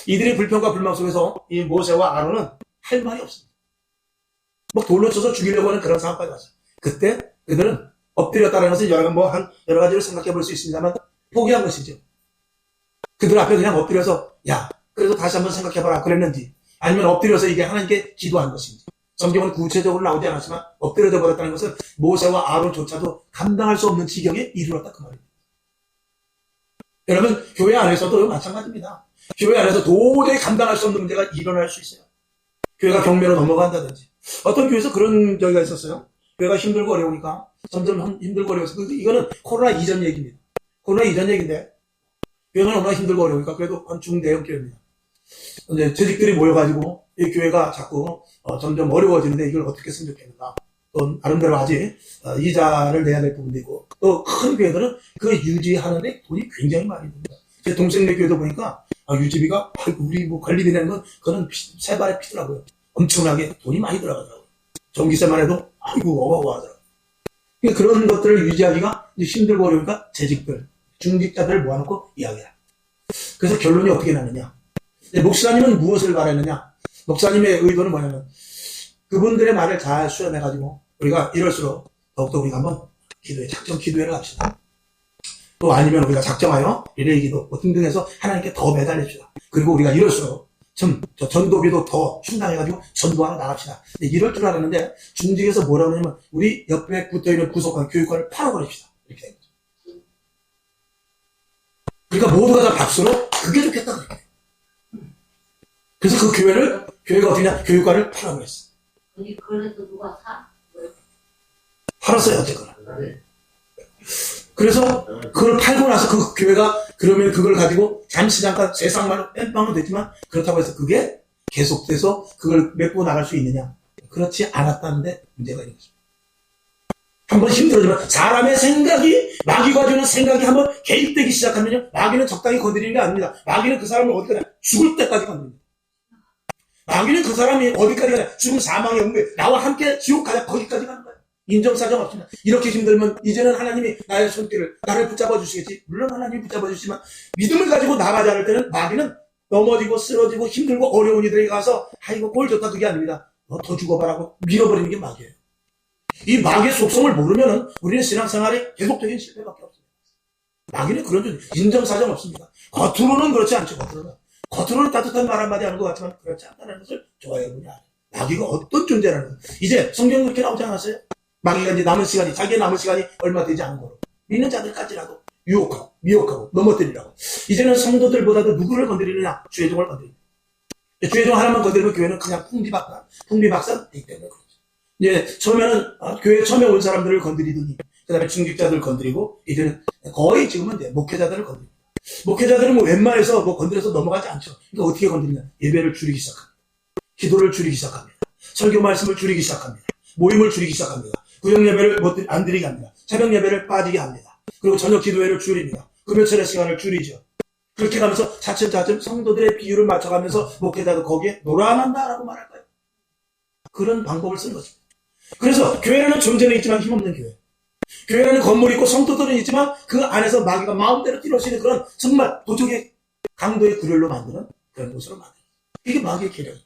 이들의 불평과 불만 속에서 이 모세와 아론은 할 말이 없습니다. 막 돌로 쳐서 죽이려고 하는 그런 상황까지 왔어요. 그때 그들은 엎드렸다는 것은 여러 가지로 생각해 볼 수 있습니다만 포기한 것이죠. 그들 앞에 그냥 엎드려서 야 그래도 다시 한번 생각해봐라 그랬는지, 아니면 엎드려서 이게 하나님께 기도한 것인지 성경은 구체적으로 나오지 않았지만 엎드려져 버렸다는 것은 모세와 아론조차도 감당할 수 없는 지경에 이르렀다 그 말입니다. 여러분, 교회 안에서도 마찬가지입니다. 교회 안에서 도저히 감당할 수 없는 문제가 일어날 수 있어요. 교회가 경매로 넘어간다든지. 어떤 교회에서 그런 저기가 있었어요. 교회가 힘들고 어려우니까 점점 힘들고 어려워서, 이거는 코로나 이전 얘기입니다. 코로나 이전 얘기인데 교회가 너무나 힘들고 어려우니까 그래도 중대형 교회입니다. 이제 재직들이 모여가지고 이 교회가 자꾸 점점 어려워지는데 이걸 어떻게 했으면 좋겠는가. 또 나름대로 아직 이자를 내야 될 부분도 있고, 또 큰 교회들은 그 유지하는데 돈이 굉장히 많이 듭니다. 제 동생네 교회도 보니까 유지비가 우리 뭐 관리비 내는 건 그거는 세 발에 피더라고요. 엄청나게 돈이 많이 들어가더라고요. 전기세만 해도 아이고 어마어마하더라고요. 그러니까 그런 것들을 유지하기가 힘들고 어려우니까 재직들, 중직자들을 모아놓고 이야기해요. 그래서 결론이 어떻게 나느냐. 목사님은 무엇을 바라느냐. 목사님의 의도는 뭐냐면 그분들의 말을 잘 수렴해가지고 우리가 이럴수록 더욱더 우리가 한번 작정 기도회를 합시다. 또 아니면 우리가 작정하여 리레이 기도 등등 해서 하나님께 더 매달립시다. 그리고 우리가 이럴수록 전도비도 더 충당해가지고 전도하러 나갑시다. 근데 이럴 줄 알았는데 중직에서 뭐라고 하냐면 우리 옆에 붙어있는 구속관, 교육관을 팔아버립시다. 이렇게 된 거죠. 그러니까 모두가 다 박수로 그게 좋겠다 그렇게. 그래서 그 교회가 어떻게냐, 교육관을 팔아버렸어. 그래서 누가 사? 팔았어요, 어쨌거나. 그래서 그걸 팔고 나서 그 교회가 그러면 그걸 가지고 잠시 잠깐 세상말로 땜빵은 됐지만 그렇다고 해서 그게 계속돼서 그걸 메고 나갈 수 있느냐? 그렇지 않았다는데 문제가 있는 거죠. 한번 힘들어지면 사람의 생각이, 마귀가 주는 생각이 한번 개입되기 시작하면요, 마귀는 적당히 건드리는 게 아닙니다. 마귀는 그 사람을 어디까지, 죽을 때까지 건드립니다. 마귀는 그 사람이 어디까지 가냐, 죽음 사망의 응배, 나와 함께 지옥 가자, 거기까지 가는 거예요. 인정사정 없습니다. 이렇게 힘들면 이제는 하나님이 나의 손길을, 나를 붙잡아 주시겠지. 물론 하나님이 붙잡아 주시지만 믿음을 가지고 나가지 않을 때는 마귀는 넘어지고 쓰러지고 힘들고 어려운 이들에게 가서 아이고 꼴 좋다 그게 아닙니다. 너 더 죽어봐라고 밀어버리는 게 마귀예요. 이 마귀의 속성을 모르면은 우리는 신앙생활에 계속적인 실패밖에 없습니다. 마귀는 그런 존재, 인정사정 없습니다. 겉으로는 그렇지 않죠. 겉으로는 따뜻한 말 한마디 하는 것 같지만 그렇지 않다는 것을 좋아해 보냐. 마귀가 어떤 존재라는 거. 이제 성경 그렇게 나오지 않았어요? 마귀가 이제 남은 시간이, 자기의 남은 시간이 얼마 되지 않은 거로 믿는 자들까지라도 유혹하고 미혹하고 넘어뜨리라고. 이제는 성도들보다도 누구를 건드리느냐? 주의 종을 건드립니다. 주의 종 하나만 건드리면 교회는 그냥 풍비박산 되기 때문에 그렇죠. 이제 처음에는 교회 처음에 온 사람들을 건드리더니 그 다음에 중직자들을 건드리고 이제는 거의 지금은 이제 목회자들을 건드립니다. 목회자들은 뭐 웬만해서 뭐 건드려서 넘어가지 않죠. 그러니까 어떻게 건드리냐? 예배를 줄이기 시작합니다. 기도를 줄이기 시작합니다. 설교 말씀을 줄이기 시작합니다. 모임을 줄이기 시작합니다. 구역 예배를 안 드리게 합니다. 새벽 예배를 빠지게 합니다. 그리고 저녁 기도회를 줄입니다. 금요철의 시간을 줄이죠. 그렇게 가면서 차츰차츰 성도들의 비율을 맞춰가면서 목회자도 거기에 놀아난다라고 말할까요? 그런 방법을 쓴 거죠. 그래서 교회라는 존재는 있지만 힘없는 교회. 교회라는 건물이 있고 성도들은 있지만 그 안에서 마귀가 마음대로 뛰놀 수 있는 그런 정말 도적의 강도의 굴혈로 만드는 그런 곳으로 만드는. 이게 마귀의 계략이에요.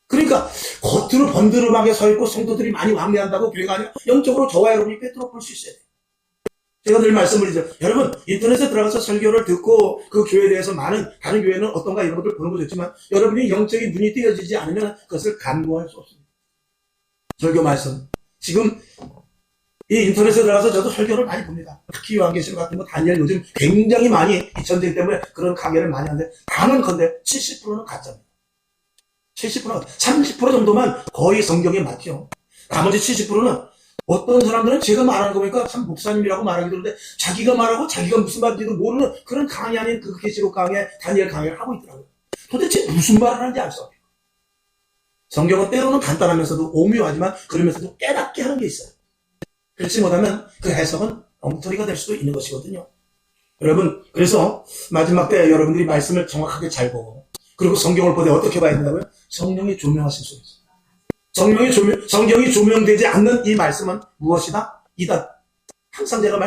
그러니까 겉으로 번드름하게 서있고 성도들이 많이 왕래한다고 교회가 아니라 영적으로 저와 여러분이 꿰뚫어 볼 수 있어야 돼요. 제가 늘 말씀을 드리죠. 여러분 인터넷에 들어가서 설교를 듣고 그 교회에 대해서 많은 다른 교회는 어떤가 이런 것들 보는 것도 있지만 여러분이 영적인 눈이 띄어지지 않으면 그것을 간구할 수 없습니다. 설교 말씀. 지금 이 인터넷에 들어가서 저도 설교를 많이 봅니다. 특히 요한계시록 같은 거 다니엘 요즘 굉장히 많이 이 전쟁 때문에 그런 강의를 많이 하는데 단언컨대 70%는 가짜입니다. 70%, 30% 정도만 거의 성경에 맞죠. 나머지 70%는 어떤 사람들은 제가 말하는 거 보니까 참 목사님이라고 말하기도 하는데 자기가 말하고 자기가 무슨 말인지도 모르는 그런 강의 아닌 그 계시록 강의, 다니엘 강의를 하고 있더라고요. 도대체 무슨 말을 하는지 알 수 없어요. 성경은 때로는 간단하면서도 오묘하지만 그러면서도 깨닫게 하는 게 있어요. 그렇지 못하면 그 해석은 엉터리가 될 수도 있는 것이거든요. 여러분, 그래서 마지막 때 여러분들이 말씀을 정확하게 잘 보고 그리고 성경을 보되 어떻게 봐야 된다고요? 성령이 조명하신 속에서. 성경이 조명되지 않는 이 말씀은 무엇이다? 이다. 항상 제가